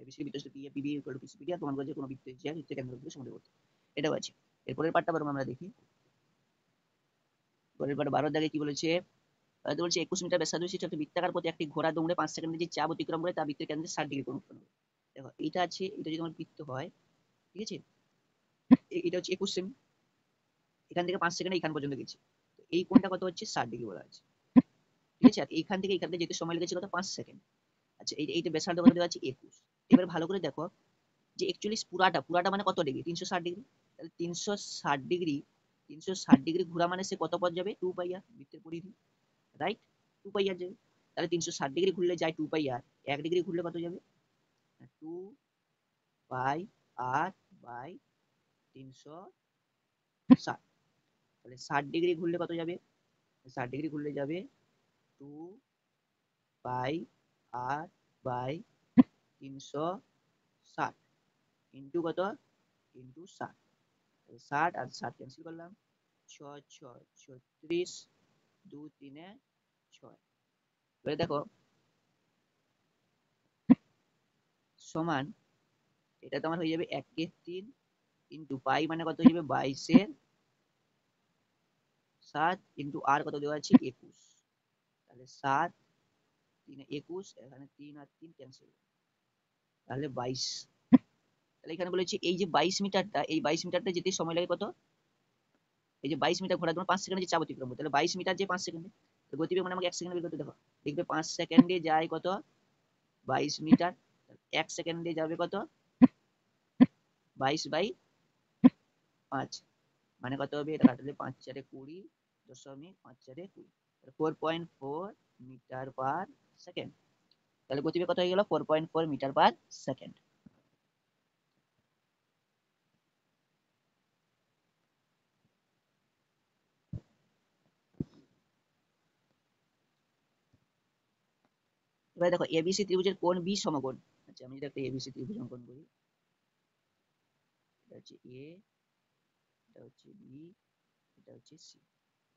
এবিসি বৃত্ত পি পিবি ইকুয়াল টু পিসিপিডি, আর তোমার কাছে কোনো বৃত্ত যে বৃত্তে কেন্দ্র করে সমাধান করতে, এটাও আছে। এরপরের পার্টটা বরং আমরা দেখি, পরের পার্ট 12 দাগে কি বলেছে, বলছে 21 মিটার ব্যাসার্ধ বিশিষ্ট একটা বৃত্তাকার পথে একটি ঘোড়া দৌড়ে 5 সেকেন্ডে যে চাপ অতিক্রম করে তা বৃত্তের কেন্দ্রে 60 ডিগ্রি কোণ উৎপন্ন করে। দেখো এটা আছে, এটা যদি আমার বৃত্ত হয়, ঠিক আছে, এটা হচ্ছে 21 সেমি, এখান থেকে 5 সেকেন্ডে এখান পর্যন্ত গেছে, তো এই কোণটা কত হচ্ছে 60 ডিগ্রি বলা আছে, ঠিক আছে, আর এইখান থেকে এখান থেকে যেতে সময় লেগেছে কত 5 সেকেন্ড। আচ্ছা এইটা ব্যাসার্ধ কত দেওয়া আছে 21, এবার ভালো করে দেখো যে অ্যাকচুয়ালি পুরাটা মানে কত ডিগ্রি 360 ডিগ্রি, তাহলে 360 ডিগ্রি 360 ডিগ্রি ঘোরা মানে সে কত পথ যাবে 2 পাই আর, বৃত্তের পরিধি, রাইট, 2 পাই আর যাবে, তাহলে 360 ডিগ্রি ঘুরলে যায় 2 পাই আর, 1 ডিগ্রি ঘুরলে কত যাবে 2 পাই আর বাই 360, তাহলে 60 ডিগ্রি ঘুরলে কত যাবে, 60 ডিগ্রি ঘুরলে যাবে 2 পাই আর বাই 360 ইন্টু কত ইন্টু 60, 60 আর 60 ক্যান্সেল করলাম, 6 6 36, 2 3 6, এবারে দেখো সমান, এটা তোমার হয়ে যাবে 1/3 ইন্টু পাই মানে কত হয়ে যাবে 22/7 ইন্টু আর কত দেওয়া আছে 21, তাহলে 7 3 21, এখানে 3 আর 3 ক্যান্সেল, তাহলে 22, তাহলে এখানে বলেছি এই যে 22 মিটারটা, এই 22 মিটারটা যেতে সময় লাগে কত, এই যে 22 মিটার ঘোরার জন্য 5 সেকেন্ডে যে চাপ অতিক্রম করতে, তাহলে 22 মিটার যে 5 সেকেন্ডে, তো গতিবেগ মানে আমাকে 1 সেকেন্ডে বের করতে, দেখো দেখবে 5 সেকেন্ডে যায় কত 22 মিটার, 1 সেকেন্ডে যাবে কত 22/5, মানে কত হবে এটা কাটলে 5 4 20 দশমিক 5 4 20, 4.4 মিটার পার সেকেন্ড, তাহলে গতিবেগ কত হয়ে গেল 4.4 মিটার পার সেকেন্ড। এবার দেখো এবিসি ত্রিভুজের কোণ বি সমকোণ, আচ্ছা আমি যদি একটা এবিসি ত্রিভুজ অঙ্কন করি, এটা হচ্ছে এ, এটা হচ্ছে বি, এটা হচ্ছে সি,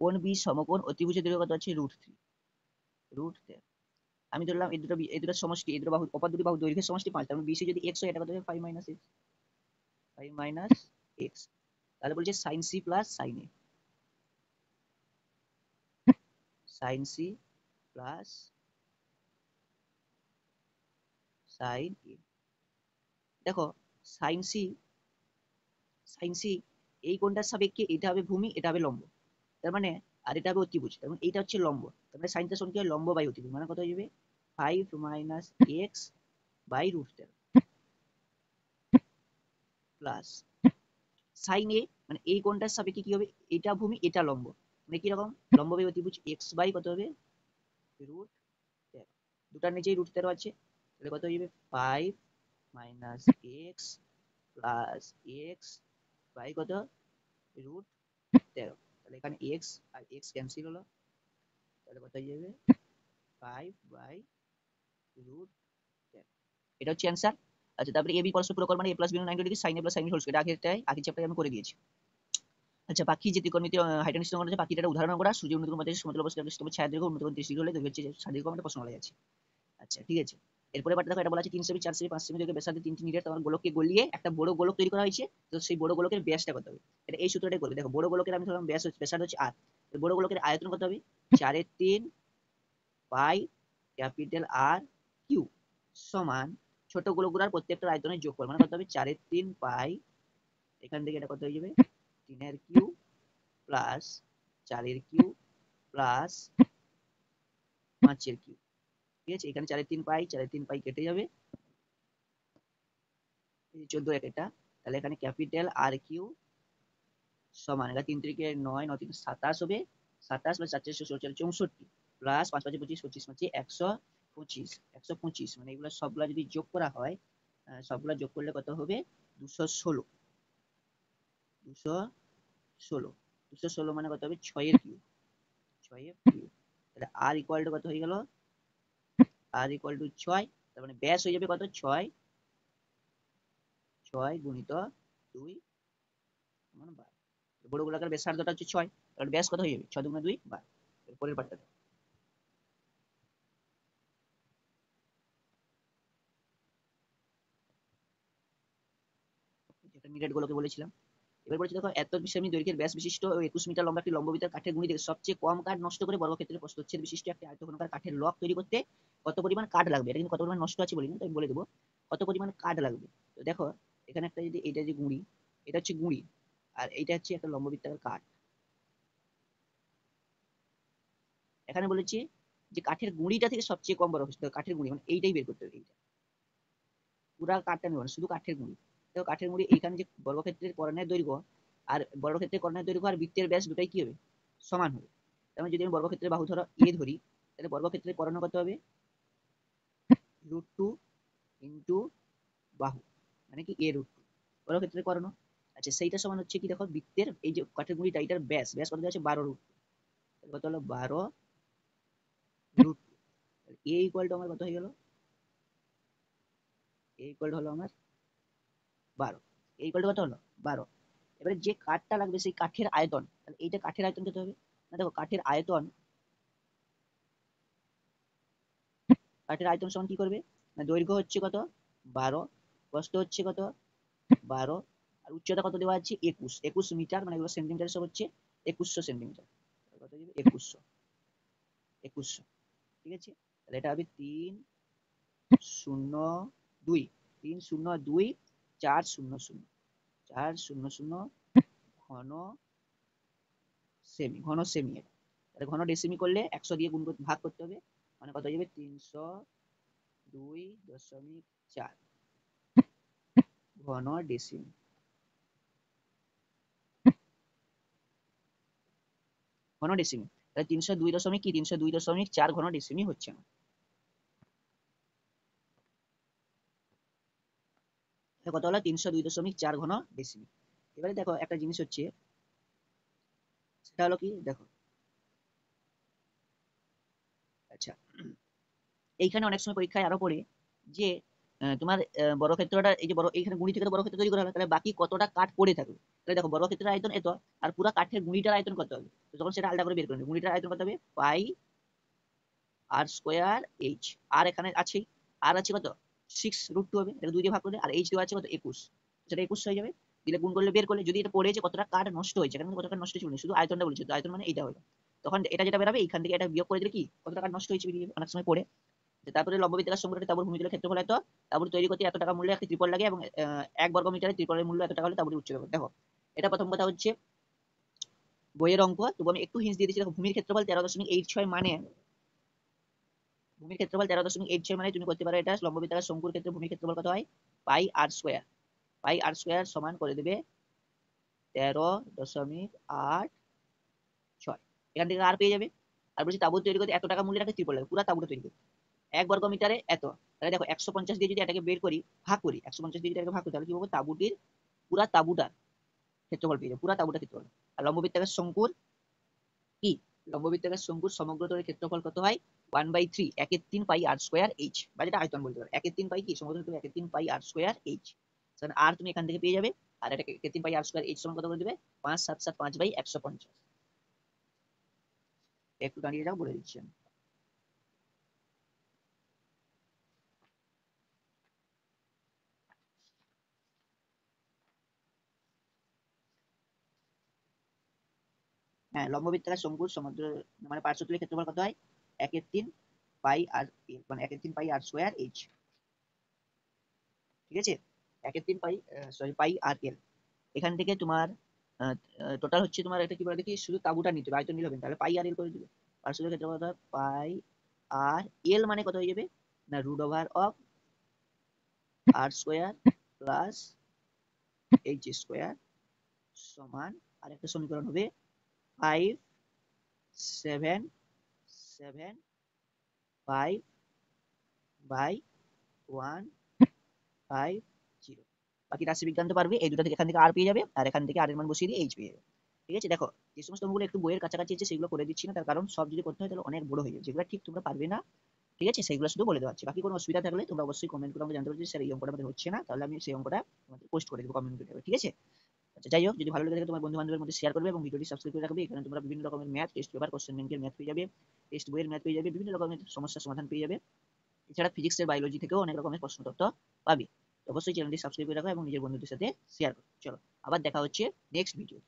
কোণ বি সমকোণ অতিভুজের দৈর্ঘ্য কত আছে √13, আমি ধরলাম এই দুটো সমষ্টি, এই দুটো বাহু অপর দুটি বাহু দৈর্ঘ্যের সমষ্টি 5, তার মানে বিসি যদি x হয় এটা কত হবে 5 - x, 5 - x, তাহলে বলছে sin c plus sin a, sin c plus sin a, দেখো sin c sin c এই কোণটার সাপেক্ষে এটা হবে ভূমি, এটা হবে লম্ব, তার মানে আর এটা হবে অতিভুজ, তার মানে এইটা হচ্ছে লম্ব, তার মানে সাইনটা সমান কি হয় লম্ব বাই অতিভুজ, মানে কত হয়ে যাবে 5 - x বাই √13 প্লাস সাইন এ, মানে এই কোণটার সাপেক্ষে কি হবে এটা ভূমি এটা লম্ব, মানে কি রকম লম্ব বাই অতিভুজ x বাই কত হবে রুট 13, দুটার নিচেই রুট 13 আছে, তাহলে কত হয়ে যাবে 5 minus X plus X by কত রুট 13। তাহলে এখানে এক্স আর এক্স ক্যান্সেল হলো, তাহলে কত হয়ে যাবে 5 বাই রুট 13। এটা হচ্ছে অ্যান্সার। আচ্ছা, তারপরে এবি পরস্পর পূরক মানে a plus b 90 degree sin a plus sin b whole square, আগের চ্যাপ্টারে আমি করে দিয়েছি। আচ্ছা, বাকি যে ত্রিকোণমিতির হাইড্রোনিক সূত্র আছে, বাকিটা উদাহরণ করা, সূর্য উন্নতির মধ্যে সমতল অবস্থায় ছায়া দৈর্ঘ্য উন্নত 30 ডিগ্রি হলে দৈর্ঘ্য হচ্ছে 60 ডিগ্রি, একটা প্রশ্ন বলা আছে। আচ্ছা, ঠিক আছে। এরপরে পার্টটা দেখো, এটা বলা আছে 3 সেমি 4 সেমি 5 সেমি দৈর্ঘ্যের ব্যাসার্ধে তিনটি নিরেট তোমার গোলককে গলিয়ে একটা বড় গোলক তৈরি করা হয়েছে। তো সেই বড় গোলকের ব্যাসটা কত হবে, এটা এই সূত্রটাই করবে। দেখো, বড় গোলকের আমি ধরলাম ব্যাসার্ধ হচ্ছে r, বড় গোলকের আয়তন কত হবে 4/3 পাই ক্যাপিটাল আর কিউ সমান ছোট গোলকগুলোর প্রত্যেকটা আয়তনের যোগফল, মানে কত হবে 4/3 পাই, এখান থেকে এটা কত হয়ে যাবে 3 cube plus 4 cube plus 5 cube. ঠিক আছে, এখানে 4/3 পাই 4/3 পাই কেটে যাবে, 14 একটা, তাহলে এখানে ক্যাপিটাল আর কিউ সমান, এটা 3 3 9 9 3 27 হবে, 27 প্লাস 4 64 প্লাস 5 5 25 25 25 125 125, মানে এগুলো সবগুলা যদি যোগ করা হয়, সবগুলা যোগ করলে কত হবে 216 216 216, মানে কত হবে 6 এর কিউব 6 এর কিউব। তাহলে আর ইকুয়াল টু কত হয়ে গেল, আর ইকুয়াল টু 6, তার মানে ব্যাস হয়ে যাবে কত 6 6 গুণিত 2 সমান 12। বড় গোলাকার ব্যাসার্ধটা হচ্ছে 6, তাহলে ব্যাস কত হয়ে যাবে 6 দুগুণে 2 12। পরের পার্টটা যেটা নিরেট গোলকে বলেছিলাম। এবার বলছি দেখো, এত সেমি দৈর্ঘ্যের ব্যাস বিশিষ্ট ও 21 মিটার লম্বা একটি লম্ববৃত্তাকার কাঠের গুঁড়ি থেকে সবচেয়ে কম কাঠ নষ্ট করে বর্গক্ষেত্রের প্রস্থচ্ছেদ বিশিষ্ট একটি আয়তক্ষেত্রাকার কাঠের লক তৈরি করতে কত পরিমাণ কাঠ লাগবে, এটা কিন্তু কত পরিমাণ নষ্ট আছে বলিনি, তাই বলে দেবো কত পরিমাণ কাঠ লাগবে। তো দেখো, এখানে একটা যদি এটা যে গুঁড়ি, এটা হচ্ছে গুঁড়ি, আর এইটা হচ্ছে একটা লম্ববৃত্তাকার কাঠ। এখানে বলেছি যে কাঠের গুঁড়িটা থেকে সবচেয়ে কম বর্গক্ষেত্র, কাঠের গুঁড়ি মানে এইটাই বের করতে হবে, এইটা পুরা কাঠটা নেব না, শুধু কাঠের গুঁড়ি। তো কাঠের গুঁড়ি এইখানে যে বর্গক্ষেত্রের কর্ণের দৈর্ঘ্য আর বর্গক্ষেত্রের কর্ণের দৈর্ঘ্য আর বৃত্তের ব্যাস দুটাই কি হবে সমান হবে। তাহলে যদি আমি বর্গক্ষেত্রের বাহু ধরো এ ধরি, তাহলে বর্গক্ষেত্রের কর্ণ কত হবে √2 ইন্টু বাহু, মানে কি a √2 বর্গক্ষেত্রের কর্ণ। আচ্ছা, সেইটা সমান হচ্ছে কি, দেখো বৃত্তের এই যে কাঠের গুঁড়িটা, এটার ব্যাস ব্যাস কত আছে 12 √2, কত হলো 12 √2। এ ইকুয়াল টু আমার কত হয়ে গেল, এ ইকুয়াল হলো আমার 12, এ ইকুয়াল টু কত হলো 12। এবারে যে কাঠটা লাগবে সেই কাঠের আয়তন, তাহলে এইটা কাঠের আয়তন কত হবে, না দেখো কাঠের আয়তন, কাঠের আয়তন সমান কি করবে, না দৈর্ঘ্য হচ্ছে কত 12, প্রস্থ হচ্ছে কত 12, আর উচ্চতা কত দেওয়া আছে 21 21 মিটার, মানে এগুলো সেন্টিমিটার সব হচ্ছে 2100 সেন্টিমিটার, কত দিবে 2100 2100। ঠিক আছে, তাহলে এটা হবে 302 302 400 400 ঘন সেমি, ঘন সেমি। তাহলে ঘন ডেসিমি করলে 100 দিয়ে গুণ ভাগ করতে হবে, মানে কত হয়ে যাবে 302.4 ঘন ডেসিমি, ঘন ডেসিমি। তাহলে 302.4 ঘন ডেসিমি হচ্ছে না। কত হলো 302.4 ঘন ডেসিমি। এবারে দেখো একটা জিনিস হচ্ছে, সেটা হলো কি দেখো, আচ্ছা এইখানে অনেক সময় পরীক্ষায় আরো পড়ে যে তোমার বর্গক্ষেত্রটা এই যে বড় এইখানে গুণি থেকে তো বর্গক্ষেত্র তৈরি করা হবে, তাহলে বাকি কতটা কাঠ পড়ে থাকবে। তাহলে দেখো বর্গক্ষেত্রের আয়তন এত, আর পুরো কাঠের গুণিটার আয়তন কত হবে, তো তখন সেটা আলাদা করে বের করে নেবে। গুণিটার আয়তন কত হবে পাই আর স্কোয়ার এইচ, আর এখানে আছে আর আছে কত 6 √2 হবে, এটা 2 দিয়ে ভাগ করলে, আর এইচ দেওয়া আছে কত 21, সেটা 21 হয়ে যাবে। দিলে গুণ করলে বের করলে যদি এটা পড়েছে কতটা কাঠ নষ্ট হয়েছে, এখানে কতটা নষ্ট ছিল না, শুধু আয়তনটা বলেছে, তো আয়তন মানে এইটা হবে, তখন এটা যেটা বেরাবে এইখান থেকে এটা বিয়োগ করে দিলে কি কতটা কাঠ নষ্ট হয়েছে বেরিয়ে যাবে। অনেক সময় পড়ে তারপরে লম্ববৃত্তাকার সমকোণী তাবুর ভূমিতলের ক্ষেত্রফল এত, তাবুর তৈরি করতে এত টাকা মূল্যে একটি ত্রিপল লাগে, এবং 1 বর্গ মিটারে ত্রিপলের মূল্য এত টাকা হলে তাবুর উচ্চতা কত। দেখো, এটা প্রথম কথা হচ্ছে বইয়ের অঙ্ক, তবু আমি একটু হিন্স দিয়ে দিচ্ছি। দেখো, ভূমির ক্ষেত্রফল 13.86, মানে ভূমির ক্ষেত্রফল 13.86, মানে তুমি করতে পারো এটা লম্ববৃত্তাকার শঙ্কুর ক্ষেত্রে ভূমির ক্ষেত্রফল কত হয় পাই আর স্কোয়ার, পাই আর স্কোয়ার সমান করে দেবে 13.86, এখান থেকে আর পেয়ে যাবে। আর বলছি তাঁবু তৈরি করতে এত টাকা মূল্যের একটা ত্রিপল লাগে পুরো তাঁবুটা তৈরি করতে। 1 বর্গ মিটারে এত। তাহলে দেখো 150 দিয়ে যদি এটাকে বের করি, ভাগ করি, 150 দিয়ে যদি এটাকে ভাগ করি, তাহলে কি হবে, তাঁবুটির পুরা তাঁবুটার ক্ষেত্রফল পেয়ে যাবো, পুরা তাঁবুটার ক্ষেত্রফল। আর লম্ববৃত্তাকার শঙ্কুর কি, লম্ববৃত্তাকার শঙ্কুর সমগ্র তলের ক্ষেত্রফল কত হয়, 1/3 1/3 পাই আর স্কোয়ার এইচ, বা যেটা আয়তন বলতে পারো, 1/3 পাই কি সমগ্র তলের 1/3 পাই আর স্কোয়ার এইচ। আর তুমি এখান থেকে পেয়ে যাবে, আর এটা 1/3 পাই আর স্কোয়ার এইচ সমান কত করে দিবে, 5/7/5/150। একটু দাঁড়িয়ে যাও, বলে দিচ্ছি আমি। হ্যাঁ, লম্ববৃত্তাকার শঙ্কুর সমুদ্র মানে পার্শ্বতলের ক্ষেত্রফল কত হয়, 1/3 পাই আর মানে 1/3 পাই আর স্কোয়ার এইচ। ঠিক আছে, 1/3 পাই, সরি, পাই আর এল। এখান থেকে তোমার টোটাল হচ্ছে তোমার এটা কি বলে দেখি, শুধু তাবুটা নিতে হবে, আয়তন নিলে হবে না। তাহলে পাই আর এল করে দিবে। পার্শ্বতলের ক্ষেত্রফল কত হয়, পাই আর এল মানে কত হয়ে যাবে না, √অফ R square plus H square সমান, আর একটা সমীকরণ হবে 5/7/5/150। বাকি রাশি বিজ্ঞান তো পারবে, এই দুটো থেকে এখান থেকে আর পেয়ে যাবে, আর এখান থেকে আর এর মান বসিয়ে দিয়ে এইচ পেয়ে যাবে। ঠিক আছে, দেখো যে সমস্ত অঙ্কগুলো একটু বইয়ের কাছাকাছি আছে সেগুলো করে দিচ্ছি না, তার কারণ সব যদি করতে হয় তাহলে অনেক বড় হয়ে যাবে, যেগুলো ঠিক তোমরা পারবে না। ঠিক আছে, সেইগুলো শুধু বলে দেওয়া হচ্ছে। বাকি কোনো অসুবিধা থাকলে তোমরা অবশ্যই কমেন্ট করে আমাকে জানতে পারবে যে স্যার এই অঙ্কটা আমাদের হচ্ছে না, তাহলে আমি সেই অঙ্কটা তোমাদের পোস্ট করে দেবো কমেন্ট করে। ঠিক আছে, আচ্ছা যাই হোক, যদি ভালো লেগে থাকে তোমার বন্ধু বান্ধবের মধ্যে শেয়ার করবে এবং ভিডিওটি সাবস্ক্রাইব করে রাখবে। এখানে তোমরা বিভিন্ন রকমের ম্যাথ, টেস্ট পেপার, কোশ্চেন ব্যাংকের ম্যাথ পেয়ে যাবে, টেস্ট বইয়ের ম্যাথ পেয়ে যাবে, বিভিন্ন রকমের সমস্যার সমাধান পেয়ে যাবে। এছাড়া ফিজিক্সের, বায়োলজি থেকেও অনেক রকমের প্রশ্নতত্ত্ব পাবে। অবশ্যই চ্যানেলটি সাবস্ক্রাইব করে রাখো এবং নিজের বন্ধুদের সাথে শেয়ার করো। চলো, আবার দেখা হচ্ছে নেক্সট ভিডিও।